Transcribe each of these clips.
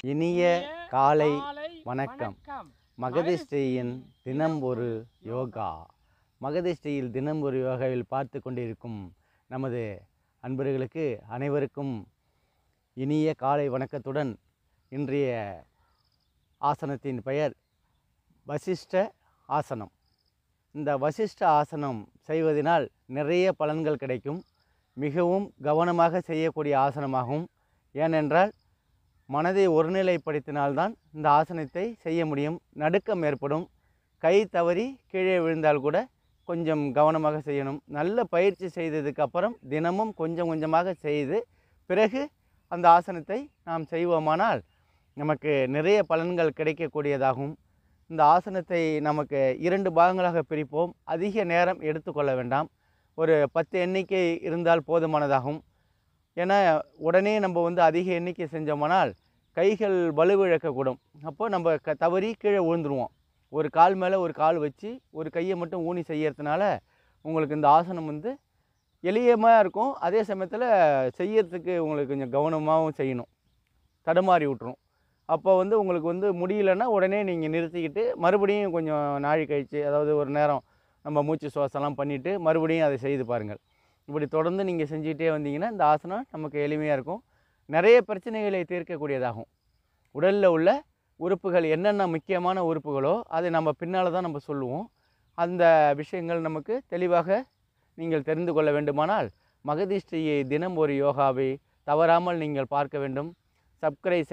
இனிய காலை வணக்கம். மகதிஷ்டியின் தினம் ஒரு யோகா. மகதிஷ்டியில் தினம் ஒரு யோகாவில் பார்த்து கொண்டிருக்கும் நமது அன்பர்களுக்கு அனைவருக்கும் இனிய காலை வணக்கத்துடன் இன்றைய ஆசனத்தின் பெயர் வசிஷ்ட ஆசனம். இந்த வசிஷ்ட ஆசனம் செய்வதனால் நிறைய பலன்கள் கிடைக்கும். மிகவும் கவனமாக செய்யக்கூடிய ஆசனமாகும். ஏனென்றால் மனதை ஒருநிலைப்படுத்தினால்தான் இந்த ஆசனத்தை செய்ய முடியும். நடுக்கம் ஏற்படும். கை தவறி கீழே விழுந்தால் கூட கொஞ்சம் கவனமாக செய்யணும். நல்ல பயிற்சி செய்ததுக்கு அப்புறம் தினமும் கொஞ்சம் கொஞ்சமாக செய்து பிறகு அந்த ஆசனத்தை நாம் செய்வோமானால் நமக்கு நிறைய பலன்கள் கிடைக்கக்கூடியதாகும். இந்த ஆசனத்தை நமக்கு 2 பாகங்களாக பிரிப்போம். அதிக நேரம் எடுத்துக்கொள்ள வேண்டாம். ஒரு 10 எண்ணிக்கை இருந்தால் போதுமானதாகும். ஏன்னா உடனே நம்ம அதிக எண்ணிக்கை செஞ்சோமானால் கைகள் வலுவிழக்கக்கூடும். அப்போ நம்ம தவறி கீழே விழுந்துருவோம். ஒரு கால் மேலே ஒரு கால் வச்சு ஒரு கையை மட்டும் ஊனி செய்யறதுனால உங்களுக்கு இந்த ஆசனம் எளியமாக இருக்கும். அதே சமயத்தில் செய்யறதுக்கு உங்களுக்கு கொஞ்சம் கவனமாகவும் செய்யணும். தடுமாறி விட்டுரும். அப்போ உங்களுக்கு முடியலன்னா உடனே நீங்கள் நிறுத்திக்கிட்டு மறுபடியும் கொஞ்சம் நாழி கழித்து, அதாவது ஒரு நேரம் நம்ம மூச்சு சுவாசம்லாம் பண்ணிவிட்டு மறுபடியும் அதை செய்து பாருங்கள். இப்படி தொடர்ந்து நீங்கள் செஞ்சுக்கிட்டே வந்தீங்கன்னா இந்த ஆசனம் நமக்கு எளிமையாக இருக்கும். நிறைய பிரச்சனைகளை தீர்க்கக்கூடியதாகும். உடலில் உள்ள உறுப்புகள் என்னென்ன முக்கியமான உறுப்புகளோ அதை நம்ம பின்னால் தான் நம்ம சொல்லுவோம். அந்த விஷயங்கள் நமக்கு தெளிவாக நீங்கள் தெரிந்து கொள்ள வேண்டுமானால் மகதிஷ்டியை தினம் ஒரு யோகாவை தவறாமல் நீங்கள் பார்க்க வேண்டும். சப்ஸ்கிரைப்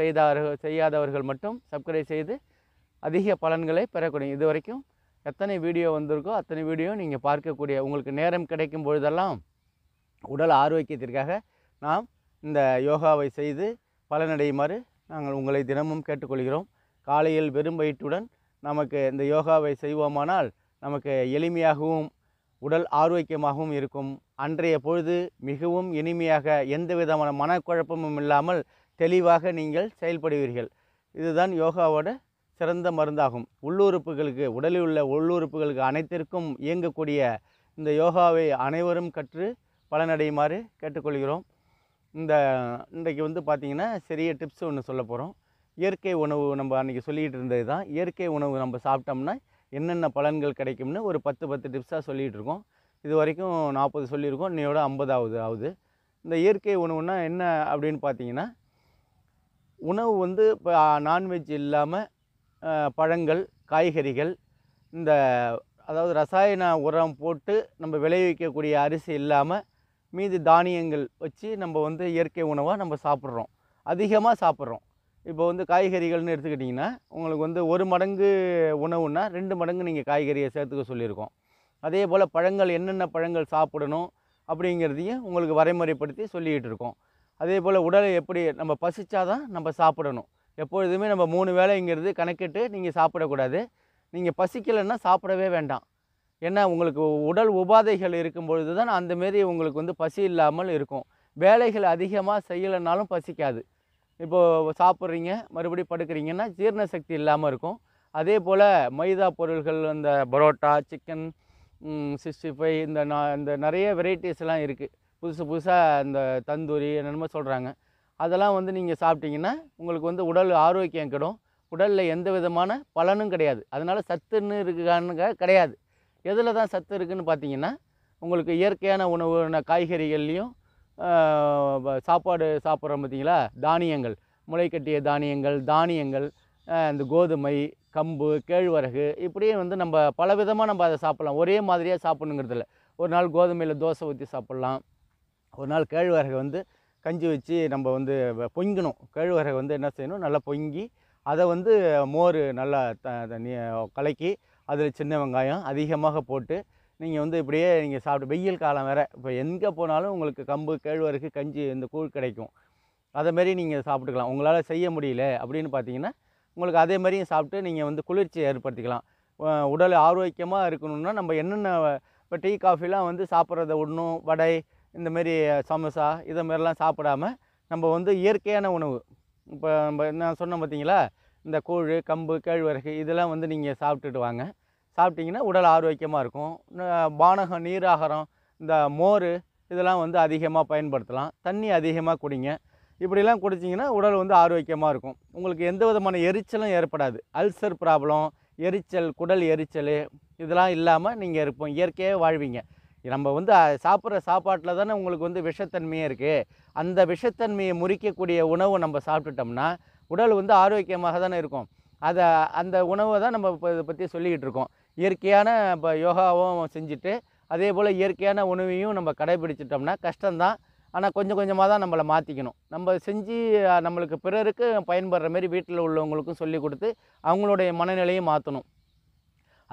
செய்யாதவர்கள் மட்டும் சப்ஸ்கிரைப் செய்து அதிக பலன்களை பெறக்கூடிய, இது வரைக்கும் எத்தனை வீடியோ வந்திருக்கோ அத்தனை வீடியோ நீங்கள் பார்க்கக்கூடிய, உங்களுக்கு நேரம் கிடைக்கும் பொழுதெல்லாம் உடல் ஆரோக்கியத்திற்காக நாம் இந்த யோகாவை செய்து பலனடையுமாறு நாங்கள் உங்களை தினமும் கேட்டுக்கொள்கிறோம். காலையில் வெறும் வயிற்றுடன் நமக்கு இந்த யோகாவை செய்வோமானால் நமக்கு எளிமையாகவும் உடல் ஆரோக்கியமாகவும் இருக்கும். அன்றைய பொழுது மிகவும் இனிமையாக எந்த விதமான மனக்குழப்பமும் இல்லாமல் தெளிவாக நீங்கள் செயல்படுவீர்கள். இதுதான் யோகாவோட சிறந்த மருந்தாகும். உள்ளுறுப்புகளுக்கு, உடலில் உள்ள உள்ளுறுப்புகளுக்கு அனைத்திற்கும் இயங்கக்கூடிய இந்த யோகாவை அனைவரும் கற்று பலனடையுமாறு கேட்டுக்கொள்கிறோம். இன்றைக்கு பார்த்திங்கன்னா சிறிய டிப்ஸ் ஒன்று சொல்ல போகிறோம். இயற்கை உணவு நம்ம அன்றைக்கி சொல்லிகிட்டு இருந்தது தான். இயற்கை உணவு நம்ம சாப்பிட்டோம்னா என்னென்ன பலன்கள் கிடைக்கும்னு ஒரு 10 டிப்ஸாக சொல்லிகிட்டு இருக்கோம். இது வரைக்கும் 40 சொல்லியிருக்கோம். இன்னையோட 50 ஆகுது. இந்த இயற்கை உணவுன்னா என்ன அப்படின்னு பார்த்தீங்கன்னா, உணவு இப்போ நான்வெஜ் இல்லாமல் பழங்கள், காய்கறிகள், அதாவது ரசாயன உரம் போட்டு நம்ம விளைவிக்கக்கூடிய அரிசி இல்லாமல் மீதி தானியங்கள் வச்சு நம்ம இயற்கை உணவாக நம்ம சாப்பிட்றோம். அதிகமாக சாப்பிட்றோம். இப்போ காய்கறிகள்னு எடுத்துக்கிட்டிங்கன்னா உங்களுக்கு 1 மடங்கு உணவுன்னா 2 மடங்கு நீங்கள் காய்கறியை சேர்த்துக்க சொல்லியிருக்கோம். அதே போல் பழங்கள் என்னென்ன பழங்கள் சாப்பிடணும் அப்படிங்கிறதையும் உங்களுக்கு வரைமுறைப்படுத்தி சொல்லிக்கிட்டு இருக்கோம். அதே போல் உடலை எப்படி நம்ம பசிச்சாதான் நம்ம சாப்பிடணும். எப்பொழுதுமே நம்ம 3 வேளைங்கிறது கணக்கிட்டு நீங்கள் சாப்பிடக்கூடாது. நீங்கள் பசிக்கலைன்னா சாப்பிடவே வேண்டாம். ஏன்னா உங்களுக்கு உடல் உபாதைகள் இருக்கும் பொழுது தான் அந்தமாரி உங்களுக்கு பசி இல்லாமல் இருக்கும். வேலைகள் அதிகமாக செய்யலைனாலும் பசிக்காது. இப்போது சாப்பிட்றீங்க மறுபடியும் படுக்கிறீங்கன்னா ஜீரண சக்தி இல்லாமல் இருக்கும். அதே போல் மைதா பொருள்கள், இந்த பரோட்டா, சிக்கன் 65 இந்த நிறைய வெரைட்டிஸ்லாம் இருக்குது. புதுசாக இந்த தந்தூரி என்னென்னமோ சொல்கிறாங்க. அதெல்லாம் நீங்கள் சாப்பிட்டீங்கன்னா உங்களுக்கு உடல் ஆரோக்கியம் கெடும். உடலில் எந்த விதமான பலனும் கிடையாது. அதனால் சத்துன்னு இருக்குன்னு கிடையாது. எதில் தான் சத்து இருக்குதுன்னு பார்த்தீங்கன்னா, உங்களுக்கு இயற்கையான உணவு காய்கறிகள்லேயும் சாப்பாடு சாப்பிட்றோம் பார்த்தீங்களா, தானியங்கள், முளைக்கட்டிய தானியங்கள், இந்த கோதுமை, கம்பு, கேழ்வரகு, இப்படியே நம்ம பலவிதமாக நம்ம அதை சாப்பிட்லாம். ஒரே மாதிரியாக சாப்பிட்ணுங்கிறதில்ல. ஒரு நாள் கோதுமையில் தோசை ஊற்றி சாப்பிட்லாம். ஒரு நாள் கேழ்வரகு கஞ்சி வச்சு நம்ம பொங்கணும். கேழ்வரகு என்ன செய்யணும், நல்லா பொங்கி அதை மோர் நல்லா கலக்கி அதில் சின்ன வெங்காயம் அதிகமாக போட்டு நீங்கள் இப்படியே நீங்கள் சாப்பிட்டு, வெயில் காலம் வேறு, இப்போ எங்கே போனாலும் உங்களுக்கு கம்பு, கேழ்வரகு, கஞ்சி, இந்த கூழ் கிடைக்கும். அதேமாரி நீங்கள் சாப்பிட்டுக்கலாம். உங்களால் செய்ய முடியல அப்படின்னு பார்த்தீங்கன்னா உங்களுக்கு அதே மாதிரியும் சாப்பிட்டு நீங்கள் குளிர்ச்சியை ஏற்படுத்திக்கலாம். உடல் ஆரோக்கியமாக இருக்கணும்னா நம்ம என்னென்ன இப்போ டீ காஃபிலாம் சாப்பிட்றத விடணும். வடை, இந்தமாரி சமோசா, இதை மாதிரிலாம் சாப்பிடாமல் நம்ம இயற்கையான உணவு, இப்போ நம்ம நான் சொன்னேன் பார்த்தீங்களா, இந்த கூழ், கம்பு, கேழ்வரகு, இதெல்லாம் நீங்கள் சாப்பிட்டுட்டு வாங்க. சாப்பிட்டிங்கன்னா உடல் ஆரோக்கியமாக இருக்கும். பானகம், நீராகாரம், இந்த மோர், இதெல்லாம் அதிகமாக பயன்படுத்தலாம். தண்ணி அதிகமாக குடிங்க. இப்படிலாம் குடிச்சிங்கன்னா உடல் வந்து ஆரோக்கியமாக இருக்கும். உங்களுக்கு எந்த விதமான எரிச்சலும் ஏற்படாது. அல்சர் ப்ராப்ளம், எரிச்சல், குடல் எரிச்சல் இதெல்லாம் இல்லாமல் நீங்கள் இருப்போம், இயற்கையாக வாழ்வீங்க. நம்ம வந்து சாப்பிட்ற சாப்பாட்டில் தானே உங்களுக்கு வந்து விஷத்தன்மையே இருக்குது. அந்த விஷத்தன்மையை முறிக்கக்கூடிய உணவு நம்ம சாப்பிட்டுட்டோம்னா உடல் வந்து ஆரோக்கியமாக தானே இருக்கும். அந்த உணவை தான் நம்ம இப்போ இதை பற்றி சொல்லிக்கிட்டு இருக்கோம். இயற்கையான இப்போ யோகாவும் செஞ்சுட்டு அதே போல் இயற்கையான உணவையும் நம்ம கடைபிடிச்சிட்டோம்னா கஷ்டம்தான். ஆனால் கொஞ்சம் கொஞ்சமாக தான் நம்மளை மாற்றிக்கணும். நம்ம செஞ்சு நம்மளுக்கு பிறருக்கு பயன்படுற மாரி வீட்டில் உள்ளவங்களுக்கும் சொல்லிக் கொடுத்து அவங்களுடைய மனநிலையும் மாற்றணும்.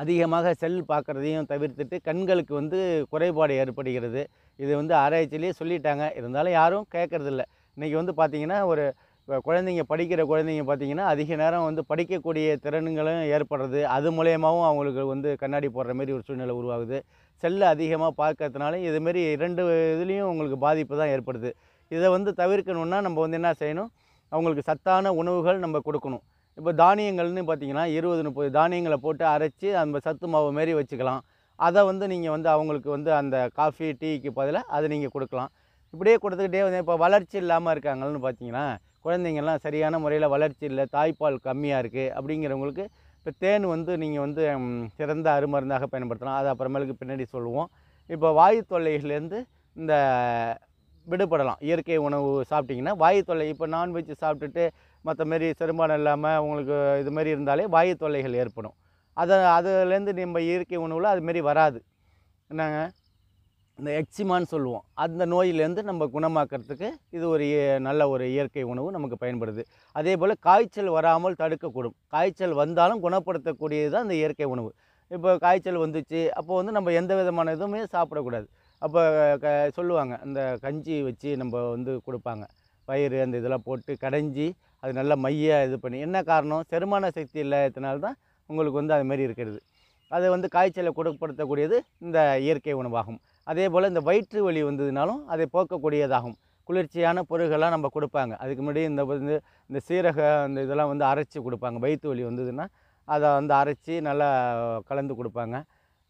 அதிகமாக செல் பார்க்குறதையும் தவிர்த்துட்டு கண்களுக்கு வந்து குறைபாடு ஏற்படுகிறது. இது வந்து ஆராய்ச்சியிலேயே சொல்லிட்டாங்க. இருந்தாலும் யாரும் கேட்குறதில்ல. இன்றைக்கி வந்து பார்த்திங்கன்னா ஒரு குழந்தைங்க படிக்கிற குழந்தைங்க பார்த்திங்கன்னா அதிக நேரம் வந்து படிக்கக்கூடிய திறன்களும் ஏற்படுறது. அது மூலயமாவும் அவங்களுக்கு வந்து கண்ணாடி போடுற மாரி ஒரு சூழ்நிலை உருவாகுது. செல்லை அதிகமாக பார்க்கறதுனால இதுமாரி 2 இதுலேயும் உங்களுக்கு பாதிப்பு தான் ஏற்படுது. இதை வந்து தவிர்க்கணுன்னா நம்ம வந்து என்ன செய்யணும், அவங்களுக்கு சத்தான உணவுகள் நம்ம கொடுக்கணும். இப்போ தானியங்கள்னு பார்த்திங்கன்னா 20, 30 தானியங்களை போட்டு அரைச்சி அந்த சத்து மாவு மாரி வச்சுக்கலாம். அதை வந்து நீங்கள் வந்து அவங்களுக்கு வந்து அந்த காஃபி, டீக்கு பதிலாக அதை நீங்கள் கொடுக்கலாம். இப்படியே கொடுத்துக்கிட்டே வந்து இப்போ வளர்ச்சி இல்லாமல் இருக்காங்கன்னு பார்த்தீங்கன்னா, குழந்தைங்கள்லாம் சரியான முறையில் வளர்ச்சி இல்லை, தாய்ப்பால் கம்மியாக இருக்குது அப்படிங்கிறவங்களுக்கு இப்போ தேன் வந்து நீங்கள் வந்து சிறந்த அருமருந்தாக பயன்படுத்தலாம். அது அப்புறமேலுக்கு பின்னாடி சொல்லுவோம். இப்போ வாயு தொல்லைகள்லேருந்து இந்த விடுபடலாம். இயற்கை உணவு சாப்பிட்டிங்கன்னா வாயு தொல்லை, இப்போ நான்வெஜ் சாப்பிட்டுட்டு மற்ற மாரி செரிமானம் இல்லாமல் உங்களுக்கு இது மாரி இருந்தாலே வாயு தொல்லைகள் ஏற்படும். அதுலேருந்து நம்ம இயற்கை உணவில் அதுமாரி வராது. என்னங்க, இந்த எக்ஸிமான்னு சொல்லுவோம். அந்த நோயிலேருந்து நம்ம குணமாக்கிறதுக்கு இது ஒரு நல்ல ஒரு இயற்கை உணவு நமக்கு பயன்படுது. அதே போல் காய்ச்சல் வராமல் தடுக்கக்கூடும். காய்ச்சல் வந்தாலும் குணப்படுத்தக்கூடியது தான் இந்த இயற்கை உணவு. இப்போ காய்ச்சல் வந்துச்சு, அப்போ வந்து நம்ம எந்த விதமான இதுவுமே சாப்பிடக்கூடாது. அப்போ சொல்லுவாங்க, இந்த கஞ்சி வச்சு நம்ம வந்து கொடுப்பாங்க. பயிறு அந்த இதெல்லாம் போட்டு கடைஞ்சி அது நல்லா மையாக இது பண்ணி, என்ன காரணம், செரிமான சக்தி இல்லாததுனால தான் உங்களுக்கு வந்து அதுமாரி இருக்கிறது. அதை வந்து காய்ச்சலை குணப்படுத்தக்கூடியது இந்த இயற்கை உணவாகும். அதே போல் இந்த வயிற்று வலி வந்ததுனாலும் அதை போக்கக்கூடியதாகும். குளிர்ச்சியான பொருள்கள்லாம் நம்ம கொடுப்பாங்க. அதுக்கு முன்னாடி இந்த சீரக அந்த இதெல்லாம் வந்து அரைச்சி கொடுப்பாங்க. வயிற்று வலி வந்ததுன்னா அதை வந்து அரைச்சி நல்லா கலந்து கொடுப்பாங்க.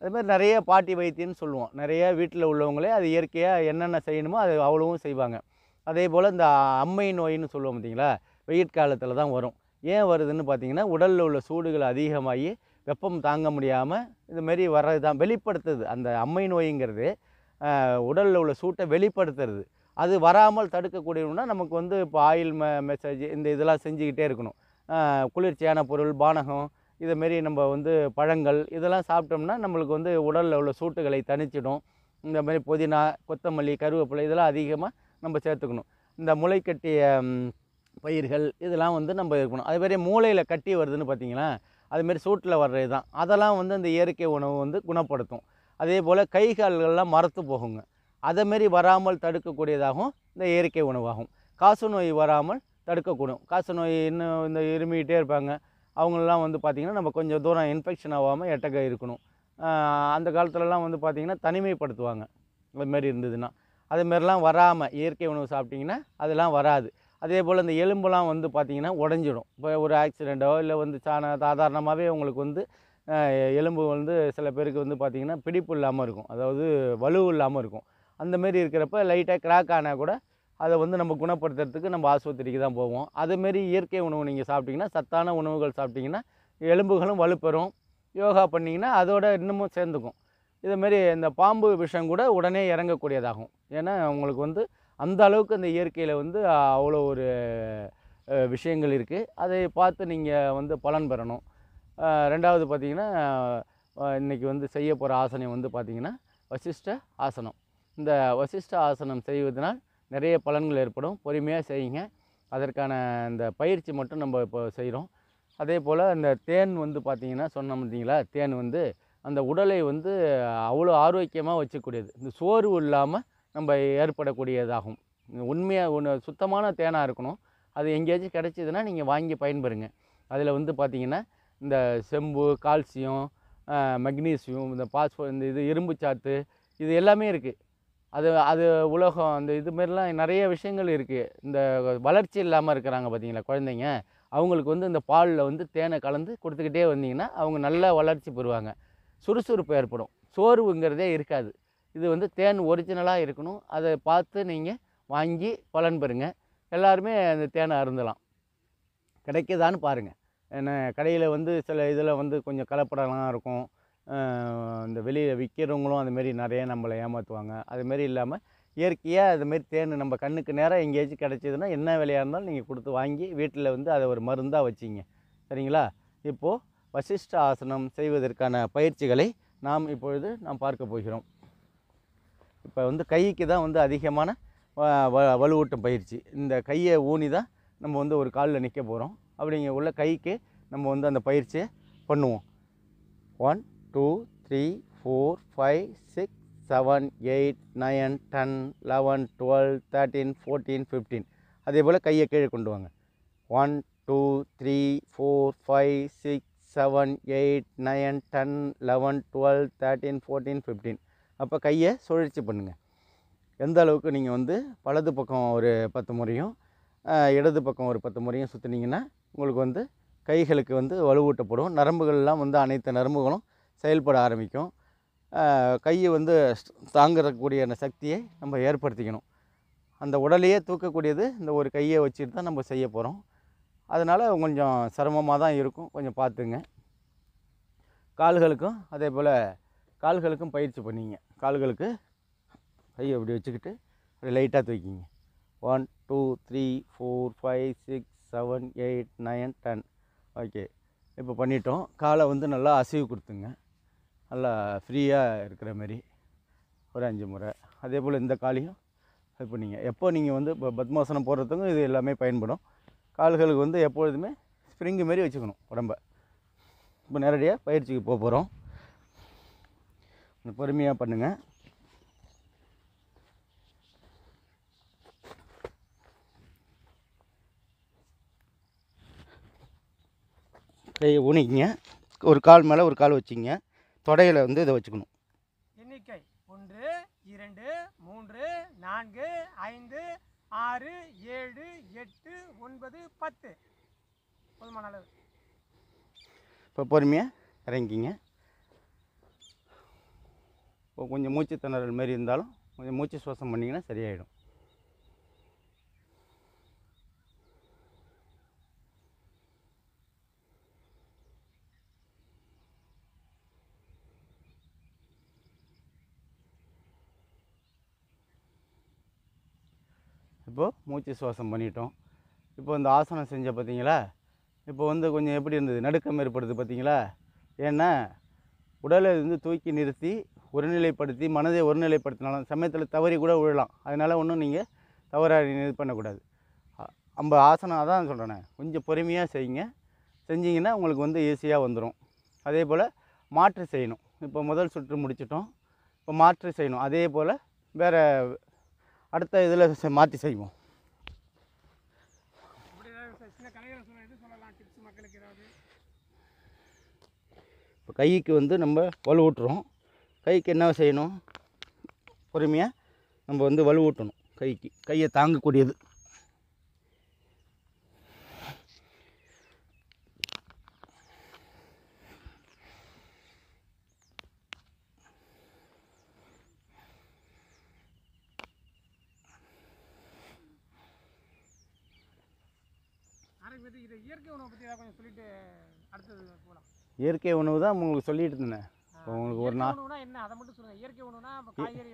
அதுமாதிரி நிறைய பாட்டி வைத்தியம்னு சொல்லுவோம். நிறைய வீட்டில் உள்ளவங்களே அது இயற்கையாக என்னென்ன செய்யணுமோ அது அவ்வளவும் செய்வாங்க. அதே போல் இந்த அம்மை நோயின்னு சொல்லுவோம் பார்த்தீங்களா, வெயில் காலத்தில் தான் வரும். ஏன் வருதுன்னு பார்த்தீங்கன்னா, உடலில் உள்ள சூடுகள் அதிகமாகி வெப்பம் தாங்க முடியாமல் இதுமாரி வர்றது தான் வெளிப்படுத்துது. அந்த அம்மை நோய்ங்கிறது உடலில் உள்ள சூட்டை வெளிப்படுத்துறது. அது வராமல் தடுக்கக்கூடியதுன்னா நமக்கு வந்து இப்போ ஆயில் மெசேஜ் இந்த இதெல்லாம் செஞ்சுக்கிட்டே இருக்கணும். குளிர்ச்சியான பொருள், பானகம் இதுமாரி நம்ம வந்து பழங்கள் இதெல்லாம் சாப்பிட்டோம்னா நம்மளுக்கு வந்து உடலில் உள்ள சூட்டுகளை தணிச்சிடும். இந்த மாதிரி புதினா, கொத்தமல்லி, கருவேப்பிலை இதெல்லாம் அதிகமாக நம்ம சேர்த்துக்கணும். இந்த முளைக்கட்டிய பயிர்கள் இதெல்லாம் வந்து நம்ம இருக்கணும். அதுமாரி மூளையில் கட்டி வருதுன்னு பார்த்தீங்கன்னா, அதுமாரி சூட்டில் வர்றது தான். அதெல்லாம் வந்து இந்த இயற்கை உணவு வந்து குணப்படுத்தும். அதே போல் கை கால்கள்லாம் மரத்து போகுங்க. அதேமாரி வராமல் தடுக்கக்கூடியதாகவும் இந்த இயற்கை உணவாகும். காசநோய் வராமல் தடுக்கக்கூடும். காசநோய் இன்னும் இந்த இருமிக்கிட்டே இருப்பாங்க. அவங்களெலாம் வந்து பார்த்திங்கன்னா நம்ம கொஞ்சம் தூரம் இன்ஃபெக்ஷன் ஆகாமல் எட்டக்க இருக்கணும். அந்த காலத்துலலாம் வந்து பார்த்திங்கன்னா தனிமைப்படுத்துவாங்க. அதுமாரி இருந்ததுன்னா அதுமாரிலாம் வராமல் இயற்கை உணவு சாப்பிட்டிங்கன்னா அதெல்லாம் வராது. அதே போல் இந்த எலும்புலாம் வந்து பார்த்திங்கன்னா உடஞ்சிடும். இப்போ ஒரு ஆக்சிடெண்ட்டோ இல்லை வந்து சாதாரணமாகவே உங்களுக்கு வந்து எலும்பு வந்து சில பேருக்கு வந்து பார்த்திங்கன்னா பிடிப்பு இல்லாமல் இருக்கும். அதாவது வலு இல்லாமல் இருக்கும். அந்தமாரி இருக்கிறப்ப லைட்டாக கிராக் ஆனால் கூட அதை வந்து நம்ம குணப்படுத்துறதுக்கு நம்ம ஆஸ்பத்திரிக்கு தான் போவோம். அதுமாரி இயற்கை உணவு நீங்கள் சாப்பிட்டிங்கன்னா, சத்தான உணவுகள் சாப்பிட்டிங்கன்னா எலும்புகளும் வலுப்பெறும். யோகா பண்ணிங்கன்னா அதோட இன்னமும் சேர்ந்துக்கும். இதுமாரி இந்த பாம்பு விஷம் கூட உடனே இறங்கக்கூடியதாகும். ஏன்னா உங்களுக்கு வந்து அந்த அளவுக்கு அந்த இயற்கையில் வந்து அவ்வளோ ஒரு விஷயங்கள் இருக்குது. அதை பார்த்து நீங்கள் வந்து பலன் பெறணும். 2வது பார்த்திங்கன்னா, இன்றைக்கி வந்து செய்ய போகிற ஆசனம் வந்து பார்த்திங்கன்னா வசிஷ்ட ஆசனம். இந்த வசிஷ்ட ஆசனம் செய்வதனால் நிறைய பலன்கள் ஏற்படும். பொறுமையாக செய்யுங்க. அதற்கான இந்த பயிற்சி மட்டும் நம்ம இப்போ செய்கிறோம். அதே போல் இந்த தேன் வந்து பார்த்திங்கன்னா சொன்னோம் பார்த்தீங்களா, தேன் வந்து அந்த உடலை வந்து அவ்வளோ ஆரோக்கியமாக வச்சுக்கூடியது. இந்த சோர்வு இல்லாமல் நம்ம ஏற்படக்கூடியதாகும். உண்மையாக சுத்தமான தேனாக இருக்கணும். அது எங்கேயாச்சும் கிடச்சிதுன்னா நீங்கள் வாங்கி பயன்பெறுங்க. அதில் வந்து பார்த்திங்கன்னா இந்த செம்பு, கால்சியம், மெக்னீசியம், இந்த இந்த இரும்பு சாத்து இது எல்லாமே இருக்குது. அது உலோகம் அந்த இதுமாரிலாம் நிறைய விஷயங்கள் இருக்குது. இந்த வளர்ச்சி இல்லாமல் இருக்கிறாங்க பார்த்தீங்களா குழந்தைங்க, அவங்களுக்கு வந்து இந்த பாலில் வந்து தேனை கலந்து கொடுத்துக்கிட்டே வந்தீங்கன்னா அவங்க நல்லா வளர்ச்சி பெறுவாங்க. சுறுசுறுப்பு ஏற்படும். சோர்வுங்கிறதே இருக்காது. இது வந்து தேன் ஒரிஜினலாக இருக்கணும். அதை பார்த்து நீங்கள் வாங்கி பலன் பெறுங்க. எல்லாருமே அந்த தேனை அருந்தலாம். கிடைக்குதான்னு பாருங்கள். ஏன்னா கடையில் வந்து சில இதில் வந்து கொஞ்சம் கலப்படம்லாம் இருக்கும். இந்த வெளியில் விற்கிறவங்களும் அதுமாரி நிறைய நம்மளை ஏமாற்றுவாங்க. அதுமாரி இல்லாமல் இயற்கையாக அதுமாரி தேன் நம்ம கண்ணுக்கு நேராக எங்கேயாச்சும் கிடச்சிதுன்னா என்ன விலையாக இருந்தாலும் நீங்கள் கொடுத்து வாங்கி வீட்டில் வந்து அதை ஒரு மருந்தாக வச்சிங்க. சரிங்களா? இப்போது வசிஷ்ட ஆசனம் செய்வதற்கான பயிற்சிகளை நாம் இப்பொழுது பார்க்க போகிறோம். இப்போ வந்து கைக்கு தான் வந்து அதிகமான வலுவூட்டும் பயிற்சி. இந்த கையை ஊனி தான் நம்ம வந்து ஒரு காலில் நிற்க போகிறோம். அப்படிங்க உள்ள கைக்கு நம்ம வந்து அந்த பயிற்சியை பண்ணுவோம். 1 2 3 4 5 6 7 8 9 10 11 12 13 14 15. அதே போல் கையை கீழே கொண்டு வாங்க. 1 2 3 4 5 6 7 8 9 10 11 12 13 14 15. அப்போ கையை சுழற்சி பண்ணுங்கள். எந்த அளவுக்கு நீங்கள் வந்து வலது பக்கம் ஒரு 10 முறையும் இடது பக்கம் ஒரு 10 முறையும் சுற்றுனீங்கன்னா உங்களுக்கு வந்து கைகளுக்கு வந்து வலுவூட்டப்படும். நரம்புகள்லாம் வந்து அனைத்து நரம்புகளும் செயல்பட ஆரம்பிக்கும். கையை வந்து தாங்கக்கூடிய அந்த சக்தியை நம்ம ஏற்படுத்திக்கணும். அந்த உடலையே தூக்கக்கூடியது இந்த ஒரு கையை வச்சுட்டு தான் நம்ம செய்ய போகிறோம். அதனால் கொஞ்சம் சிரமமாக தான் இருக்கும், கொஞ்சம் பார்த்துங்க. கால்களுக்கும் அதே போல் கால்களுக்கும் பயிற்சி பண்ணிங்க. கால்களுக்கு கையை அப்படி வச்சுக்கிட்டு அப்படி லைட்டாக தூக்கிங்க. 1 2 3 4 5 6 7 8 9 10. ஓகே, இப்போ பண்ணிட்டோம். காலை வந்து நல்லா அசைவு கொடுத்துங்க. நல்லா ஃப்ரீயாக இருக்கிற மாதிரி ஒரு 5 முறை. அதே போல் இந்த காலையும் இது பண்ணிங்க. எப்போ நீங்கள் வந்து இப்போ பத்மாசனம் போடுறதுக்கும் இது எல்லாமே பயன்படும். கால்களுக்கு வந்து எப்பொழுதுமே ஸ்ப்ரிங்கு மாரி வச்சுக்கணும் உடம்ப. இப்போ நேரடியாக பயிற்சிக்கு போக போகிறோம். பொறுமையாக பண்ணுங்கள். கையை ஊனிக்கிங்க. ஒரு கால் மேலே ஒரு கால் வச்சிங்க. தொடையில் வந்து இதை வச்சுக்கணும். எண்ணிக்கை 1 2 3 4 5 6 7 8 9 10. போதுமான அளவு. இப்போ பொறுமையாக இறங்கிக்கிங்க. இப்போ கொஞ்சம் மூச்சு திணறல் மாரி இருந்தாலும் கொஞ்சம் மூச்சு சுவாசம் பண்ணிங்கன்னா சரியாயிடும். இப்போது மூச்சு சுவாசம் பண்ணிட்டோம். இப்போ இந்த ஆசனம் செஞ்ச பார்த்தீங்களா? இப்போ வந்து கொஞ்சம் எப்படி இருந்தது, நடுக்கம் ஏற்படுது பார்த்தீங்களா? ஏன்னா உடலை வந்து தூக்கி நிறுத்தி ஒருநிலைப்படுத்தி மனதை ஒருநிலைப்படுத்தினாலும் சமயத்தில் தவறி கூட விழலாம். அதனால் ஒன்றும் நீங்கள் தவறாக இது பண்ணக்கூடாது. நம்ம ஆசனம் அதான் சொல்கிறேனே, கொஞ்சம் பொறுமையாக செய்யுங்க. செஞ்சிங்கன்னா உங்களுக்கு வந்து ஈஸியாக வந்துடும். அதே போல் மாற்று செய்யணும். இப்போ முதல் சுற்று முடிச்சிட்டோம். இப்போ மாற்று செய்யணும். அதே போல் வேறு அடுத்த இதில் மாற்றி செய்வோம். இப்போ கைக்கு வந்து நம்ம வலுவூட்டுறோம். கைக்கு என்ன செய்யணும்? பொறுமையாக நம்ம வந்து வலுவூட்டணும். கையை தாங்கக்கூடியது. இயற்கை உணவை பற்றி கொஞ்சம் சொல்லிட்டு அடுத்தது போகலாம். இயற்கை உணவு தான் உங்களுக்கு சொல்லிட்டு இருந்தேன். உங்களுக்கு ஒரு நாள் என்ன அதை மட்டும் சொல்லுங்கள்.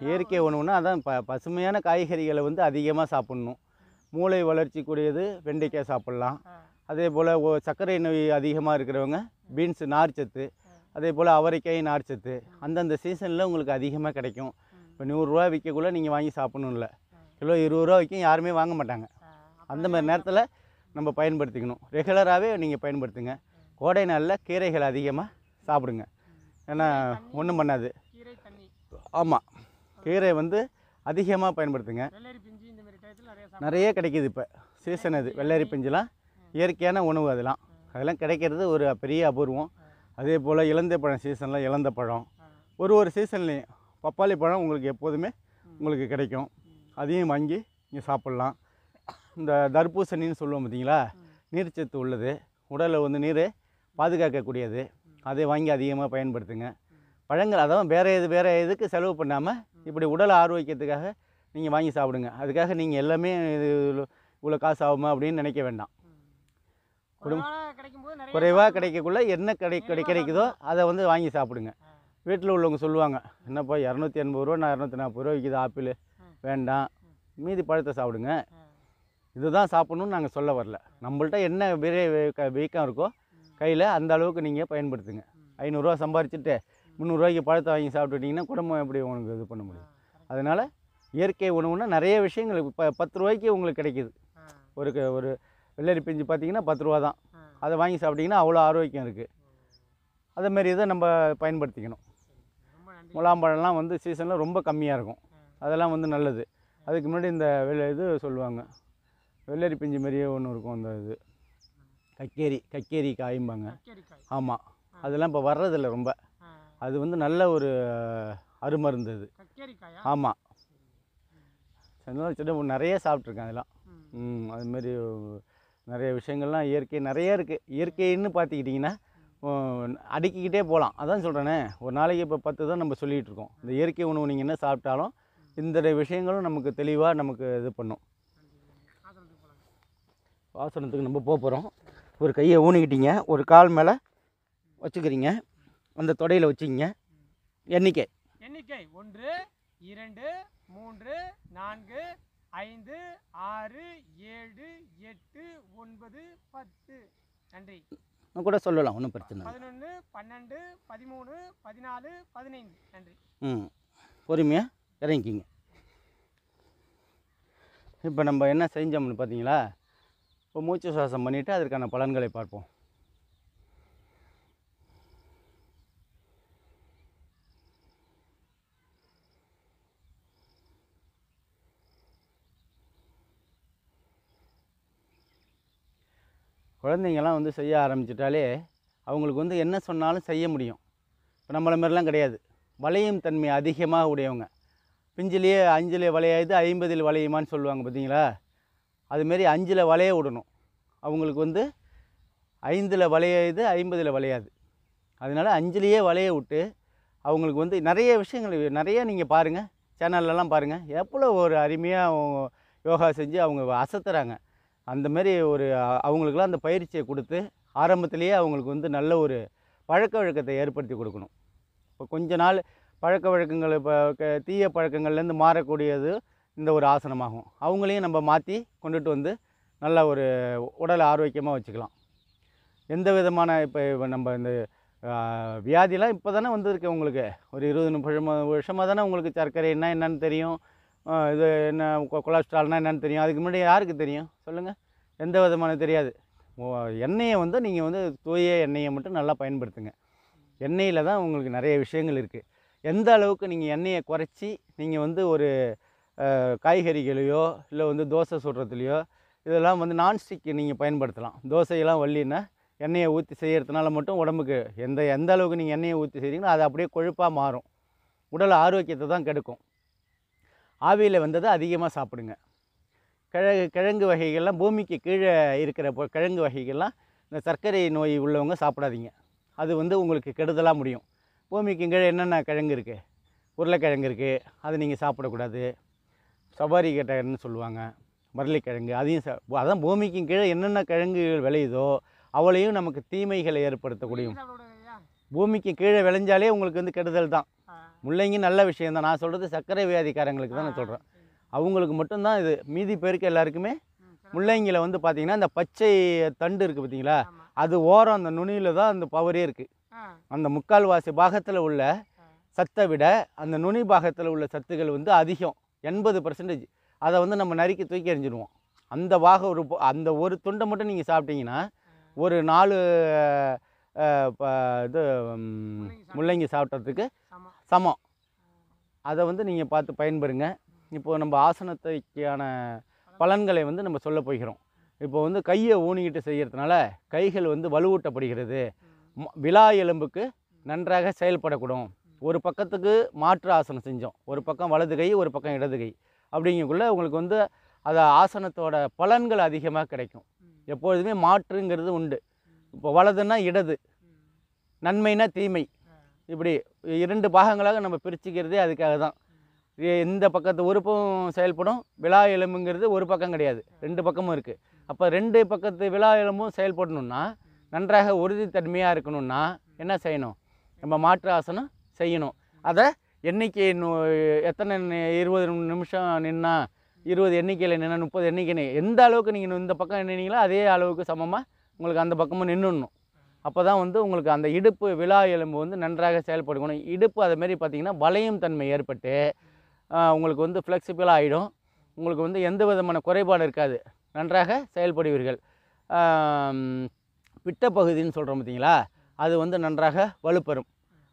இயற்கை உணவுனா அதான் பசுமையான காய்கறிகளை வந்து அதிகமாக சாப்பிட்ணும். மூளை வளர்ச்சிக்குரியது வெண்டைக்காய் சாப்பிட்லாம். அதே போல் சர்க்கரை நோய் அதிகமாக இருக்கிறவங்க பீன்ஸு நார்ச்சத்து, அதே போல் அவரைக்காய் நார்ச்சத்து அந்தந்த சீசனில் உங்களுக்கு அதிகமாக கிடைக்கும். இப்போ 100 ரூபா விற்கக்குள்ளே நீங்கள் வாங்கி சாப்பிட்ணும் இல்லை, கிலோ 20 ரூபா விற்கும், யாருமே வாங்க மாட்டாங்க. அந்த மாதிரி நேரத்தில் நம்ம பயன்படுத்திக்கணும். ரெகுலராகவே நீங்கள் பயன்படுத்துங்க. கோடை நாளில் கீரைகள் அதிகமாக சாப்பிடுங்க. ஏன்னா ஒன்றும் பண்ணாது. ஆமாம், கீரை வந்து அதிகமாக பயன்படுத்துங்க. நிறைய கிடைக்கிது இப்போ சீசன். அது வெள்ளரி பிஞ்சுலாம் இயற்கையான உணவு. அதெல்லாம் கிடைக்கிறது ஒரு பெரிய அபூர்வம். அதே போல் இலந்தை பழம் சீசனில் இலந்த பழம், ஒரு சீசன்லேயும் பப்பாளி பழம் உங்களுக்கு எப்போதுமே உங்களுக்கு கிடைக்கும். அதையும் வாங்கி நீங்கள் சாப்பிட்லாம். இந்த தர்பூசணின்னு சொல்லுவோம் பார்த்தீங்களா, நீர்ச்சத்து உள்ளது, உடலில் வந்து நீரை பாதுகாக்கக்கூடியது. அதை வாங்கி அதிகமாக பயன்படுத்துங்க. பழங்கள் அதான் வேறு எதுக்கு செலவு பண்ணாமல் இப்படி உடல் ஆரோக்கியத்துக்காக நீங்கள் வாங்கி சாப்பிடுங்க. அதுக்காக நீங்கள் எல்லாமே இவ்வளோ காசு ஆகுமா அப்படின்னு நினைக்க வேண்டாம். கிடைக்கும்போது குறைவாக கிடைக்கக்குள்ள என்ன கிடைக்குதோ அதை வந்து வாங்கி சாப்பிடுங்க. வீட்டில் உள்ளவங்க சொல்லுவாங்க, என்னப்பா 280 ரூபா, நான் 240 ரூபா விற்கிது ஆப்பிள், வேண்டாம், மீதி பழத்தை சாப்பிடுங்க. இதுதான் சாப்பிட்ணுன்னு நாங்கள் சொல்ல வரல. நம்மள்ட்ட என்ன வீக்கம் இருக்கோ கையில் அந்த அளவுக்கு நீங்கள் பயன்படுத்துங்க. 500 ரூபா சம்பாரிச்சுட்டு 300 ரூபாய்க்கு பழத்தை வாங்கி சாப்பிட்டுட்டிங்கன்னா குடும்பம் எப்படி உங்களுக்கு இது பண்ண முடியும்? அதனால் இயற்கை உணவுன்னா நிறைய விஷயங்கள் இப்போ 10 ரூபாய்க்கு உங்களுக்கு கிடைக்கிது. ஒரு வெள்ளரி பிஞ்சு பார்த்தீங்கன்னா 10 ரூபா தான். அதை வாங்கி சாப்பிட்டிங்கன்னா அவ்வளோ ஆரோக்கியம் இருக்குது. அதேமாரி இதை நம்ம பயன்படுத்திக்கணும். முலாம்பழம்லாம் வந்து சீசனில் ரொம்ப கம்மியாக இருக்கும், அதெல்லாம் வந்து நல்லது. அதுக்கு முன்னாடி இந்த இது சொல்லுவாங்க, வெள்ளரி பிஞ்சு மாதிரியே ஒன்று இருக்கும், அந்த இது கக்கேரி காயும்பாங்க. ஆமாம், அதெல்லாம் இப்போ வர்றதில்ல ரொம்ப. அது வந்து நல்ல ஒரு அருமருந்து அது. ஆமாம், சின்ன நிறைய சாப்பிட்ருக்கேன் அதெல்லாம். அதுமாரி நிறைய விஷயங்கள்லாம் இயற்கை நிறைய இருக்குது. இயற்கைன்னு பார்த்துக்கிட்டிங்கன்னா அடுக்கிக்கிட்டே போகலாம். அதான் சொல்கிறேனே, ஒரு நாளைக்கு இப்போ 10 தான் நம்ம சொல்லிகிட்டு இருக்கோம். இந்த இயற்கை உணவு நீங்கள் என்ன சாப்பிட்டாலும் இந்த விஷயங்களும் நமக்கு தெளிவாக நமக்கு இது பண்ணும். ஆசனத்துக்கு நம்ம போகிறோம். ஒரு கையை ஊனிக்கிட்டீங்க, ஒரு கால் மேலே வச்சுக்கிறீங்க, அந்த தொடையில் வச்சுக்கிங்க. எண்ணிக்கை 1 2 3 4 5 6 7 8 9 10. நன்றி. கூட சொல்லலாம், ஒன்றும் பிரச்சனை. 11 12 13 14 15. நன்றி. பொறுமையாக இறங்கிக்கிங்க. இப்போ நம்ம என்ன செஞ்சோம்னு பார்த்தீங்களா? இப்போ மூச்சு சுவாசம் பண்ணிவிட்டு அதற்கான பலன்களை பார்ப்போம். குழந்தைங்கள்லாம் வந்து செய்ய ஆரம்பிச்சிட்டாலே அவங்களுக்கு வந்து என்ன சொன்னாலும் செய்ய முடியும். இப்போ நம்மள மாதிரிலாம் கிடையாது. வளையும் தன்மை அதிகமாக உடையவங்க. பிஞ்சிலேயே 5 வளையாது 50 வளையுமான்னு சொல்லுவாங்க பார்த்தீங்களா? அதுமாரி 5 வளைய விடணும். அவங்களுக்கு வந்து 5 வளையாது 50 வளையாது. அதனால் 5 வளைய விட்டு அவங்களுக்கு வந்து நிறைய விஷயங்கள் நிறைய நீங்கள் பாருங்கள், சேனல்லலாம் பாருங்கள், எவ்வளோ ஒரு அருமையாக யோகா செஞ்சு அவங்க அசத்துறாங்க. அந்தமாரி ஒரு அவங்களுக்கெல்லாம் அந்த பயிற்சியை கொடுத்து ஆரம்பத்திலேயே அவங்களுக்கு வந்து நல்ல ஒரு பழக்க வழக்கத்தை ஏற்படுத்தி கொடுக்கணும். இப்போ கொஞ்ச நாள் பழக்க வழக்கங்கள் இப்போ தீய பழக்கங்கள்லேருந்து மாறக்கூடியது இந்த ஒரு ஆசனமாகும். அவங்களையும் நம்ம மாற்றி கொண்டுட்டு வந்து நல்ல ஒரு உடலை ஆரோக்கியமாக வச்சுக்கலாம். எந்த விதமான இப்போ நம்ம இந்த வியாதிலாம் இப்போ தானே வந்திருக்கு. உங்களுக்கு ஒரு 20-30 வருஷமாக தானே உங்களுக்கு சர்க்கரைன்னா என்னென்னு தெரியும், இது என்ன கொலஸ்ட்ரால்னால் என்னென்னு தெரியும். அதுக்கு முன்னாடி யாருக்கு தெரியும் சொல்லுங்கள்? எந்த விதமான தெரியாது. எண்ணெயை வந்து நீங்கள் வந்து தூய எண்ணெயை மட்டும் நல்லா பயன்படுத்துங்க. எண்ணெயில் தான் உங்களுக்கு நிறைய விஷயங்கள் இருக்குது. எந்த அளவுக்கு நீங்கள் எண்ணெயை குறைச்சி நீங்கள் வந்து ஒரு காய்கறிகளையோ இல்லை வந்து தோசை சுடுறதுலையோ இதெல்லாம் வந்து நான்ஸ்டிக் நீங்கள் பயன்படுத்தலாம். தோசையெல்லாம் வள்ளின்னா எண்ணெயை ஊற்றி செய்கிறதுனால மட்டும் உடம்புக்கு எந்த அளவுக்கு நீங்கள் எண்ணெயை ஊற்றி செய்கிறீங்களோ அது அப்படியே கொழுப்பாக மாறும், உடல் ஆரோக்கியத்தை தான் கெடுக்கும். ஆவியில் வந்ததை அதிகமாக சாப்பிடுங்க. கிழங்கு வகைகள்லாம் பூமிக்கு கீழே இருக்கிற கிழங்கு வகைகள்லாம் இந்த சர்க்கரை நோய் உள்ளவங்க சாப்பிடாதீங்க. அது வந்து உங்களுக்கு கெடுதலாக முடியும். பூமிக்கு கீழே என்னென்ன கிழங்கு இருக்குது? உருளைக்கிழங்கு இருக்குது, அது நீங்கள் சாப்பிடக்கூடாது. சவாரி கிழங்குன்னு சொல்லுவாங்க, மரளிக்கிழங்கு, அதையும் அதான் பூமிக்கு கீழே என்னென்ன கிழங்குகள் விளையுதோ அவளையும் நமக்கு தீமைகளை ஏற்படுத்தக்கூடியும். பூமிக்கு கீழே விளைஞ்சாலே உங்களுக்கு வந்து கெடுதல் தான். முள்ளங்கி நல்ல விஷயந்தான். நான் சொல்கிறது சர்க்கரை வியாதிக்காரங்களுக்கு தான் நான் சொல்கிறேன். அவங்களுக்கு மட்டும்தான் இது. மீதி பேருக்கு எல்லாருக்குமே முள்ளங்கியில் வந்து பார்த்திங்கன்னா இந்த பச்சை தண்டு இருக்குது பார்த்தீங்களா, அது ஓரம் அந்த நுனியில் தான் அந்த பவரே இருக்குது. அந்த முக்கால்வாசி பாகத்தில் உள்ள சத்தை விட அந்த நுனி பாகத்தில் உள்ள சத்துக்கள் வந்து அதிகம், 80%. அதை வந்து நம்ம நறுக்கி தூக்கி எறிஞ்சிடுவோம். அந்த பாகம் அந்த ஒரு துண்டை மட்டும் நீங்கள் சாப்பிட்டீங்கன்னா ஒரு 4 இது முள்ளங்கி சாப்பிட்றதுக்கு சமம். அதை வந்து நீங்கள் பார்த்து பயன்பெறுங்க. இப்போது நம்ம ஆசனத்துக்கான பலன்களை வந்து நம்ம சொல்ல போகிறோம். இப்போ வந்து கையை ஊனிக்கிட்டு செய்கிறதுனால கைகள் வந்து வலுவூட்டப்படுகிறது. விலா எலும்புக்கு நன்றாக செயல்படக்கூடும். ஒரு பக்கத்துக்கு மாற்று ஆசனம் செஞ்சோம், ஒரு பக்கம் வலது கை ஒரு பக்கம் இடது கை, அப்படிங்கக்குள்ளே உங்களுக்கு வந்து அது ஆசனத்தோட பலன்கள் அதிகமாக கிடைக்கும். எப்பொழுதுமே மாற்றுங்கிறது உண்டு. இப்போ வலதுன்னா இடது, நன்மைனா தீமை, இப்படி 2 பாகங்களாக நம்ம பிரிச்சுக்கிறதே அதுக்காக தான். இந்த பக்கத்து உறுப்பும் செயல்படும். விலா எலும்புங்கிறது ஒரு பக்கம் கிடையாது, 2 பக்கமும் இருக்குது. அப்போ 2 பக்கத்து விலா எலும்பும் செயல்படணுன்னா, நன்றாக உறுதித்தன்மையாக இருக்கணும்னா என்ன செய்யணும்? நம்ம மாற்று ஆசனம் செய்யணும். அதை எண்ணிக்கை எத்தனை 20 நிமிஷம் நின்னா, 20 எண்ணிக்கையில் நின்னா, 30 எண்ணிக்கை எந்த அளவுக்கு நீங்கள் இந்த பக்கம் நின்னீங்களோ அதே அளவுக்கு சமமாக உங்களுக்கு அந்த பக்கமும் நின்றுடணும். அப்போ தான் வந்து உங்களுக்கு அந்த இடுப்பு விலா எலும்பு வந்து நன்றாக செயல்படுக்கணும். இடுப்பு அதுமாரி பார்த்திங்கன்னா வளையும் தன்மை ஏற்பட்டு உங்களுக்கு வந்து ஃப்ளெக்சிபிளாக ஆகிடும். உங்களுக்கு வந்து எந்த விதமான குறைபாடு இருக்காது, நன்றாக செயல்படுவீர்கள். பிட்டப்பகுதின்னு சொல்கிறோம் பார்த்தீங்களா, அது வந்து நன்றாக வலுப்பெறும்.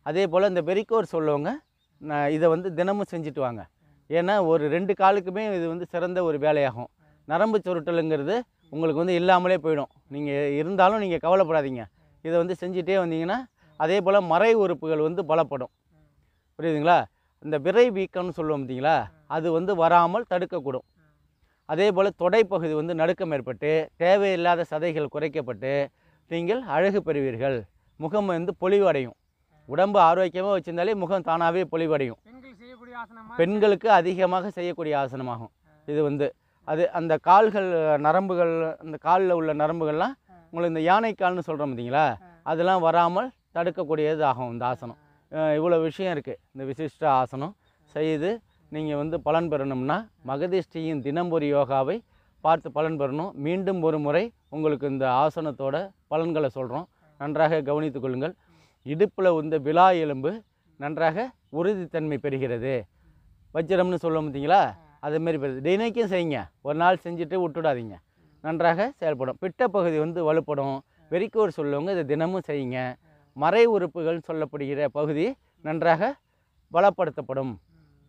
அதே போல் இந்த வெரிகோர் சொல்லுவாங்க, இதை வந்து தினமும் செஞ்சுட்டு வாங்க. ஏன்னா ஒரு 2 காலுக்குமே இது வந்து சிறந்த ஒரு வேலையாகும். நரம்பு சுருட்டலுங்கிறது உங்களுக்கு வந்து இல்லாமலே போயிடும். நீங்கள் இருந்தாலும் நீங்கள் கவலைப்படாதீங்க, இதை வந்து செஞ்சுட்டே வந்தீங்கன்னா அதே போல் மறை உறுப்புகள் வந்து பலப்படும். புரியுதுங்களா? இந்த விரை வீக்கம்னு சொல்லுவோம் பார்த்தீங்களா, அது வந்து வராமல் தடுக்கக்கூடும். அதே போல் தொடைப்பகுதி வந்து நடுக்கம் ஏற்பட்டு தேவையில்லாத சதைகள் குறைக்கப்பட்டு நீங்கள் அழகு பெறுவீர்கள். முகம் வந்து பொலிவடையும். உடம்பு ஆரோக்கியமாக வச்சுருந்தாலே முகம் தானாகவே பொலிவடையும். பெண்களுக்கு அதிகமாக செய்யக்கூடிய ஆசனமாகும் இது வந்து. அது அந்த கால்கள் நரம்புகள், அந்த காலில் உள்ள நரம்புகள்லாம் உங்களுக்கு இந்த யானைக்கால்னு சொல்கிறோம் பார்த்தீங்களா, அதெல்லாம் வராமல் தடுக்கக்கூடியது ஆகும் இந்த ஆசனம். இவ்வளோ விஷயம் இருக்குது. இந்த விசிஷ்ட ஆசனம் செய்து நீங்கள் வந்து பலன் பெறணும்னா மகதிஷ்டியின் தினம்பொரு யோகாவை பார்த்து பலன் பெறணும். மீண்டும் ஒரு முறை உங்களுக்கு இந்த ஆசனத்தோட பலன்களை சொல்கிறோம், நன்றாக கவனித்து கொள்ளுங்கள். இடுப்பில் வந்து விலா எலும்பு நன்றாக உறுதித்தன்மை பெறுகிறது. வஜ்ரம்னு சொல்லுவோம் பார்த்தீங்களா, அதுமாரி பெறுது. தினைக்கும் செய்யுங்க, ஒரு நாள் செஞ்சுட்டு விட்டுடாதீங்க, நன்றாக செயல்படும். பிட்டப்பகுதி வந்து வலுப்படும். வெரிகோர் சொல்லுவாங்க, இதை தினமும் செய்யுங்க. மறை உறுப்புகள் சொல்லப்படுகிற பகுதி நன்றாக பலப்படுத்தப்படும்.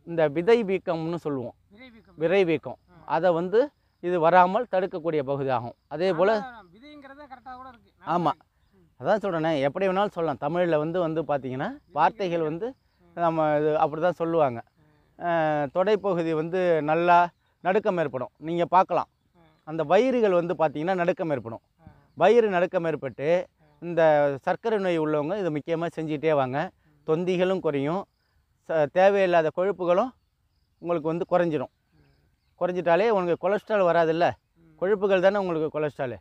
இந்த விதை வீக்கம்னு சொல்லுவோம், விரை வீக்கம், அதை வந்து இது வராமல் தடுக்கக்கூடிய பகுதி ஆகும். அதே போல் ஆமாம், அதான் சொல்கிறேனே, எப்படி வேணாலும் சொல்லலாம். தமிழில் வந்து பார்த்திங்கன்னா வார்த்தைகள் வந்து நம்ம இது அப்படி தான் சொல்லுவாங்க. தொடைப்பகுதி வந்து நல்லா நடுக்கம் ஏற்படும். நீங்கள் பார்க்கலாம், அந்த வயிறுகள் வந்து பார்த்திங்கன்னா நடுக்கம் ஏற்படும். வயிறு நடுக்கம் ஏற்பட்டு இந்த சர்க்கரை நோய் உள்ளவங்க இதை முக்கியமாக செஞ்சிட்டே வாங்க. தொந்திகளும் குறையும், தேவையில்லாத கொழுப்புகளும் உங்களுக்கு வந்து குறைஞ்சிரும். குறைஞ்சிட்டாலே உங்களுக்கு கொலஸ்ட்ரால் வராதில்ல, கொழுப்புகள் தானே உங்களுக்கு கொலஸ்ட்ராலு.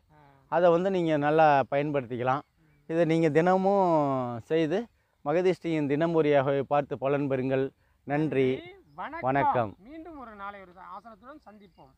அதை வந்து நீங்கள் நல்லா பயன்படுத்திக்கலாம். இதை நீங்கள் தினமும் செய்து மகதிஷ்டியின் தினமுறையாக பார்த்து பலன் பெறுங்கள். நன்றி, வணக்கம். மீண்டும் ஒரு நாளை ஒரு ஆசனத்துடன் சந்திப்போம்.